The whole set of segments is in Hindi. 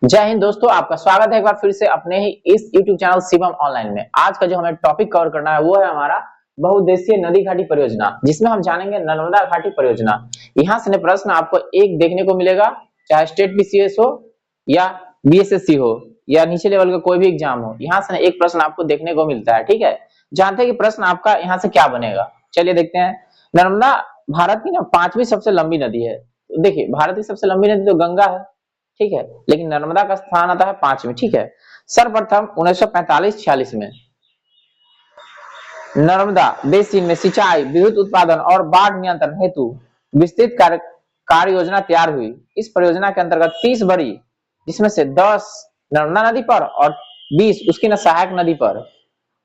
जय हिंद दोस्तों, आपका स्वागत है एक बार फिर से अपने ही इस YouTube चैनल शिवम ऑनलाइन में। आज का जो हमें टॉपिक कवर करना है वो है हमारा बहुउद्देशीय नदी घाटी परियोजना, जिसमें हम जानेंगे नर्मदा घाटी परियोजना। यहाँ से प्रश्न आपको एक देखने को मिलेगा, चाहे स्टेट पीसीएस हो या बीएसएससी हो या नीचे लेवल का कोई भी एग्जाम हो, यहाँ से एक प्रश्न आपको देखने को मिलता है। ठीक है, जानते हैं कि प्रश्न आपका यहाँ से क्या बनेगा। चलिए देखते हैं। नर्मदा भारत की 5वीं सबसे लंबी नदी है। देखिए, भारत की सबसे लंबी नदी तो गंगा है, ठीक है, लेकिन नर्मदा का स्थान आता है 5वीं। ठीक है, सर्वप्रथम 1945-46 में नर्मदा बेसिन में सिंचाई, विद्युत उत्पादन और बाढ़ नियंत्रण हेतु विस्तृत कार्य योजना तैयार हुई। इस परियोजना के अंतर्गत 30 बड़ी, जिसमें से 10 नर्मदा नदी पर और 20 उसकी सहायक नदी पर,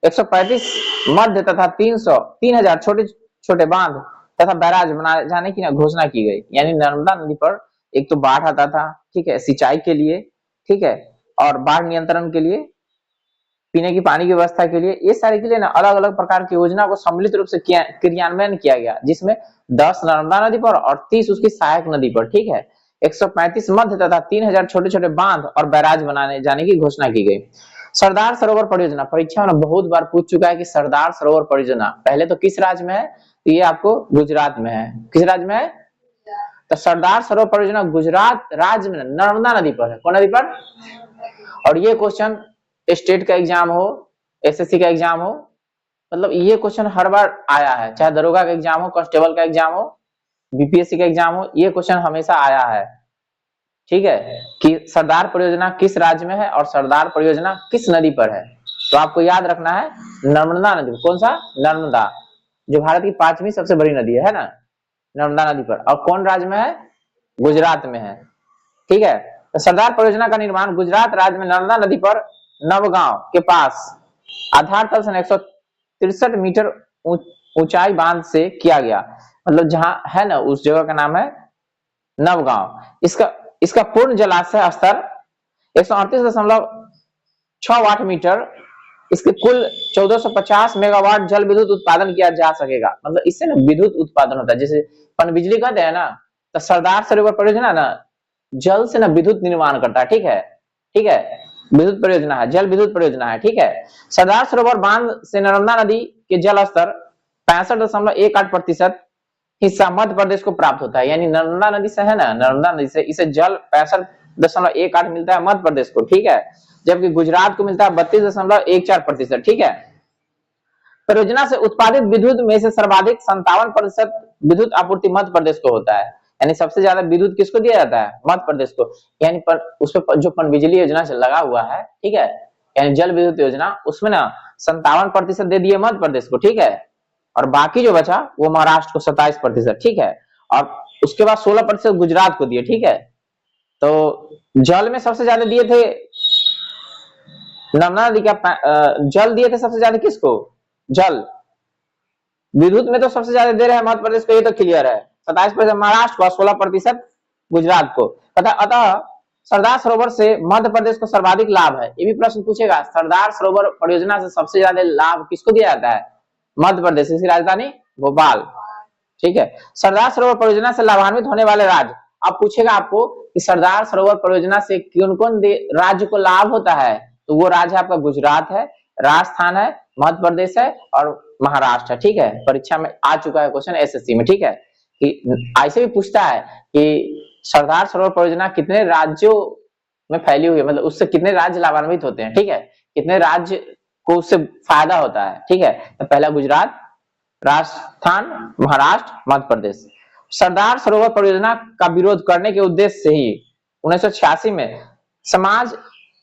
135 मध्य तथा 3000 छोटे छोटे बांध तथा बैराज बनाए जाने की घोषणा की गई। यानी नर्मदा नदी पर एक तो बाढ़ आता था, ठीक है, सिंचाई के लिए, ठीक है, और बाढ़ नियंत्रण के लिए, पीने की पानी की व्यवस्था के लिए, ये सारे के लिए अलग अलग प्रकार की योजना को सम्मिलित रूप से क्रियान्वयन किया गया, जिसमें 10 नर्मदा नदी पर और 30 उसकी सहायक नदी पर, ठीक है, 135 मध्य तथा 3000 छोटे छोटे बांध और बैराज बनाने जाने की घोषणा की गई। सरदार सरोवर परियोजना परीक्षा में बहुत बार पूछ चुका है कि सरदार सरोवर परियोजना पहले तो किस राज्य में है, तो ये आपको गुजरात में है। किस राज्य में है? तो सरदार सरोवर परियोजना गुजरात राज्य में नर्मदा नदी पर है। कौन नदी पर? और ये क्वेश्चन स्टेट का एग्जाम हो, एसएससी का एग्जाम हो, मतलब ये क्वेश्चन हर बार आया है, चाहे दरोगा का एग्जाम हो, कांस्टेबल का एग्जाम हो, बीपीएससी का एग्जाम हो, ये क्वेश्चन हमेशा आया है। ठीक है, कि सरदार परियोजना किस राज्य में है और सरदार परियोजना किस नदी पर है। तो आपको याद रखना है नर्मदा नदी। कौन सा? नर्मदा, जो भारत की 5वीं सबसे बड़ी नदी है ना, नर्मदा नदी पर। और कौन राज्य में है? गुजरात में है। ठीक है, तो सरदार परियोजना का निर्माण गुजरात राज्य में नर्मदा नदी पर नवगांव के पास आधार तल से 163 मीटर ऊंचाई बांध से किया गया। मतलब जहां है ना, उस जगह का नाम है नवगांव। इसका पूर्ण जलाशय स्तर 138.6 मीटर। इसके कुल 1450 मेगावाट जल विद्युत उत्पादन किया जा सकेगा। मतलब इससे ना विद्युत उत्पादन होता है, जैसे पनबिजली कहते हैं ना, तो सरदार सरोवर परियोजना ना जल से ना विद्युत निर्माण करता है। ठीक है, ठीक है, विद्युत परियोजना है, जल विद्युत परियोजना है। ठीक है, सरदार सरोवर बांध से नर्मदा नदी के जल स्तर 65.18% हिस्सा मध्य प्रदेश को प्राप्त होता है। यानी नर्मदा नदी से है ना, नर्मदा नदी से इसे जल 65.18 मिलता है मध्य प्रदेश को। ठीक है, जबकि गुजरात को मिलता है 32.14%। ठीक है, परियोजना से उत्पादित विद्युत में से सर्वाधिक 57% विद्युत आपूर्ति मध्य प्रदेश को होता है। यानी सबसे ज्यादा विद्युत किसको दिया जाता है? मध्य प्रदेश को। यानी उस पर जो पनबिजली योजना से लगा हुआ है, ठीक है, यानी जल विद्युत योजना, उसमें ना 57% दे दिए मध्य प्रदेश को। ठीक है, और बाकी जो बचा वो महाराष्ट्र को 27%। ठीक है, और उसके बाद 16% गुजरात को दिए। ठीक है, तो जल में सबसे ज्यादा दिए थे नर्मदा नदी का, जल दिए थे सबसे ज्यादा किसको? जल। विद्युत में तो सबसे ज्यादा दे रहे हैं मध्य प्रदेश को, ये तो क्लियर है, 27% महाराष्ट्र को, 16% गुजरात को। अतः सरदार सरोवर से मध्य प्रदेश को सर्वाधिक लाभ है। ये भी प्रश्न पूछेगा, सरदार सरोवर परियोजना से सबसे ज्यादा लाभ किसको दिया जाता है? मध्य प्रदेश, इसकी राजधानी भोपाल। ठीक है, सरदार सरोवर परियोजना से लाभान्वित होने वाले राज्य। अब पूछेगा आपको कि सरदार सरोवर परियोजना से कौन कौन राज्य को लाभ होता है, तो वो राज्य आपका गुजरात है, राजस्थान है, मध्य प्रदेश है और महाराष्ट्र है। ठीक है, परीक्षा में आ चुका है क्वेश्चन एसएससी में। ठीक है, कि ऐसे भी पूछता है कि सरदार सरोवर परियोजना कितने राज्यों में फैली हुई है, मतलब उससे कितने राज्य लाभान्वित होते हैं। ठीक है, कितने राज्य को उससे फायदा होता है। ठीक है, तो पहला गुजरात, राजस्थान, महाराष्ट्र, मध्य प्रदेश। सरदार सरोवर परियोजना का विरोध करने के उद्देश्य से ही 1986 में समाज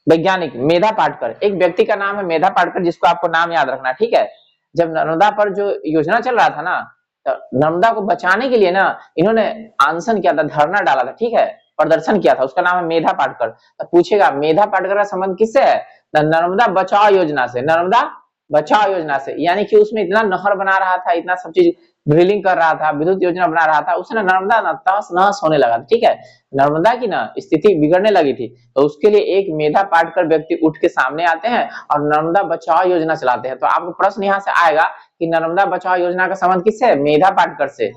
वैज्ञानिक मेधा पाटकर, एक व्यक्ति का नाम है मेधा पाटकर, जिसको आपको नाम याद रखना। ठीक है, जब नर्मदा पर जो योजना चल रहा था ना, तो नर्मदा को बचाने के लिए ना इन्होंने अनशन किया था, धरना डाला था, ठीक है, प्रदर्शन किया था। उसका नाम है मेधा पाटकर। तो पूछेगा मेधा पाटकर का संबंध किससे है? नर्मदा बचाओ योजना से। नर्मदा बचाओ योजना से, यानी कि उसमें इतना नहर बना रहा था, इतना सब चीज ड्रिलिंग कर रहा था, विद्युत योजना बना रहा था, उसने नर्मदा ना तहस नहस होने लगा। ठीक है, नर्मदा की ना स्थिति बिगड़ने लगी थी, तो उसके लिए एक मेधा पाटकर व्यक्ति उठ के सामने आते हैं और नर्मदा बचाओ योजना चलाते हैं। तो आपको प्रश्न यहाँ से आएगा कि नर्मदा बचाओ योजना का संबंध किससे है? मेधा पाटकर से।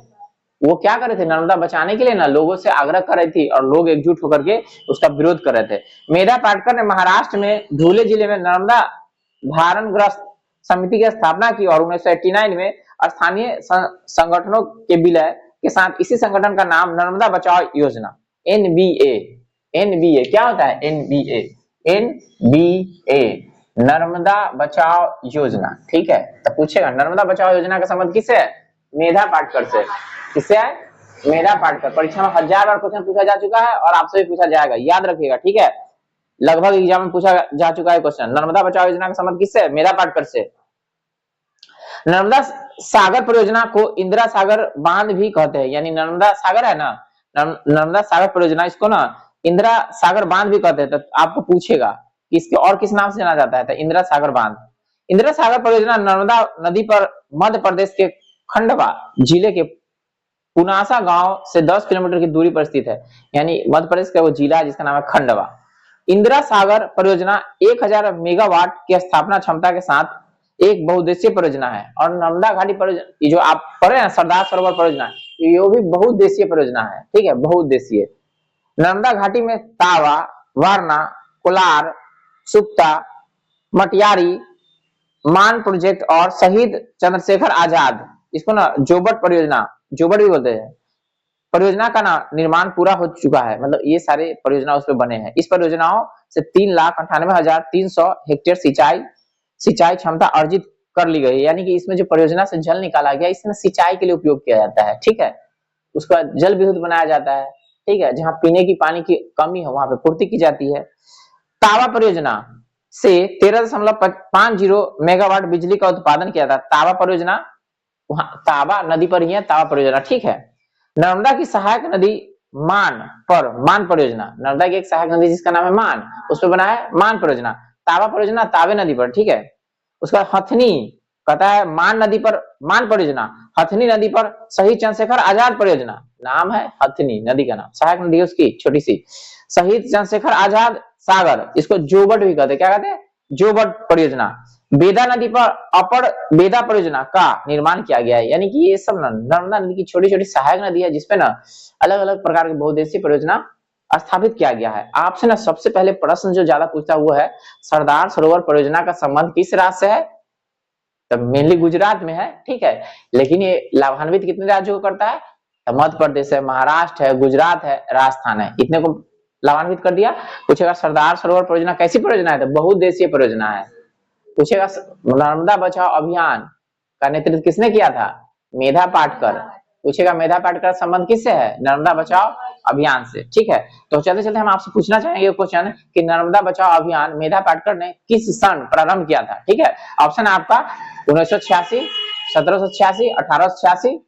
वो क्या कर रहे थे, नर्मदा बचाने के लिए ना लोगों से आग्रह कर रही थी और लोग एकजुट होकर के उसका विरोध कर रहे थे। मेधा पाटकर ने महाराष्ट्र में धुले जिले में नर्मदा धारणग्रस्त समिति की स्थापना की और 1989 में स्थानीय संगठनों के विलय के साथ इसी संगठन का नाम नर्मदा बचाओ योजना एनबीए, एनबीए क्या होता है, एनबीए, एनबीए नर्मदा बचाओ योजना, ठीक है। तो पूछेगा नर्मदा बचाओ योजना का संबंध किससे है, मेधा पाटकर से। किससे है, मेधा पाटकर। परीक्षा में 1000 बार क्वेश्चन पूछा जा चुका है और आपसे भी पूछा जाएगा, याद रखिएगा, ठीक है। लगभग एग्जाम में पूछा जा चुका है क्वेश्चन। नर्मदा बचाओ योजना का संबंध किससे, मेधा पाटकर से। नर्मदा सागर परियोजना को इंदिरा सागर बांध भी कहते हैं, यानी नर्मदा सागर है ना, नर्मदा सागर परियोजना, इसको ना इंदिरा सागर बांध भी कहते हैं। तो आपको पूछेगा कि इसके और किस नाम से जाना जाता है, तो इंदिरा सागर बांध। इंदिरा सागर परियोजना नर्मदा नदी पर मध्य प्रदेश के खंडवा जिले के पुनासा गांव से 10 किलोमीटर की दूरी पर स्थित है, यानी मध्य प्रदेश का वो जिला है जिसका नाम है खंडवा। इंदिरा सागर परियोजना 1000 मेगावाट की स्थापना क्षमता के साथ एक बहुउद्देशीय परियोजना है। और नर्मदा घाटी परियोजना जो आप पढ़े हैं सरदार सरोवर परियोजना, ये भी बहुउद्देशीय परियोजना है, ठीक है, बहुउद्देशीय। नर्मदा घाटी में तावा, वारणा, कोलार, सुप्ता, मटियारी, मान प्रोजेक्ट और शहीद चंद्रशेखर आजाद, इसको ना जोबट परियोजना, जोबट भी बोलते हैं, परियोजना का ना निर्माण पूरा हो चुका है। मतलब ये सारे परियोजना उस पर बने हैं। इस परियोजनाओं से 3,98,300 हेक्टेयर सिंचाई क्षमता अर्जित कर ली गई, यानी कि इसमें जो परियोजना से जल निकाला गया इसमें सिंचाई के लिए उपयोग किया जाता है, ठीक है। उसका जल विद्युत बनाया जाता है, ठीक है, जहां पीने की पानी की कमी हो वहां पे पूर्ति की जाती है। तावा परियोजना से 13.50 मेगावाट बिजली का उत्पादन किया था। तावा परियोजना वहां तावा नदी पर ही है, तावा परियोजना, ठीक है। नर्मदा की सहायक नदी मान परियोजना, नर्मदा की एक सहायक नदी जिसका नाम है मान, उस पर बना है मान परियोजना। तावा परियोजना तावे नदी पर, ठीक है। उसका हथनी कहता है मान नदी पर मान परियोजना, हथनी नदी पर शहीद चंद्रशेखर आजाद परियोजना, नाम है हथनी नदी का नाम, सहायक नदी है उसकी छोटी सी, शहीद चंद्रशेखर आजाद सागर, इसको जोबट भी कहते हैं, क्या कहते हैं, जोबट परियोजना। बेदा नदी पर अपर बेदा परियोजना का निर्माण किया गया है, यानी कि ये सब नर्मदा नदी की छोटी छोटी सहायक नदी है जिसपे ना अलग अलग प्रकार की बहुउद्देशीय परियोजना स्थापित किया गया है। आपसे ना सबसे पहले प्रश्न जो ज्यादा पूछता हुआ है, सरदार सरोवर परियोजना का संबंध किस राज्य से है, तो मेनली गुजरात में है, ठीक है। लेकिन ये लाभान्वित कितने राज्यों को करता है, तो मध्य प्रदेश है, महाराष्ट्र है, गुजरात है, राजस्थान है, इतने को लाभान्वित कर दिया। पूछेगा सरदार सरोवर परियोजना कैसी परियोजना है, तो बहुउद्देशीय परियोजना है। पूछेगा नर्मदा बचाओ अभियान का नेतृत्व किसने किया था, मेधा पाटकर। पूछेगा मेधा पाटकर संबंध किससे है, नर्मदा बचाओ अभियान से, ठीक है। तो चलते चलते हम आपसे पूछना चाहेंगे क्वेश्चन कि नर्मदा बचाओ अभियान मेधा पाटकर ने किस सन प्रारंभ किया था, ठीक है। ऑप्शन है आपका 1986, 1786, 1886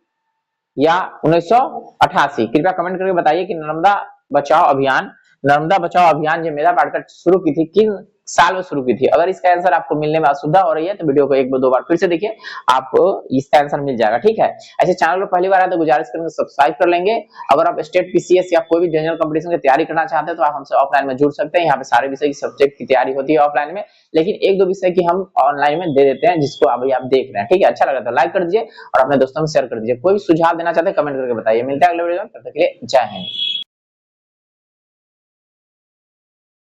या 1988। कृपया कमेंट करके बताइए कि नर्मदा बचाओ अभियान जो मेधा पाटकर शुरू की थी किन साल में शुरू की थी। अगर इसका आंसर आपको मिलने में असुविधा हो रही है तो वीडियो को एक दो बार फिर से देखिए, आपको इसका आंसर मिल जाएगा, ठीक है। ऐसे चैनल पर पहली बार आए तो गुजारिश करेंगे सब्सक्राइब कर लेंगे। अगर आप स्टेट पीसीएस या कोई भी जनरल कंपटीशन की तैयारी करना चाहते हैं तो आप हमसे ऑफलाइन में जुड़ सकते हैं। यहाँ पे सारे विषय की सब्जेक्ट की तैयारी होती है ऑफलाइन में, लेकिन एक दो विषय की हम ऑनलाइन में दे देते हैं जिसको अभी आप देख रहे हैं, ठीक है। अच्छा लगा तो लाइक कर दीजिए और अपने दोस्तों में शेयर कर दीजिए। कोई भी सुझाव देना चाहते हैं कमेंट करके बताइए। मिलता है अगले वीडियो में, तब तक के लिए जय हिंद।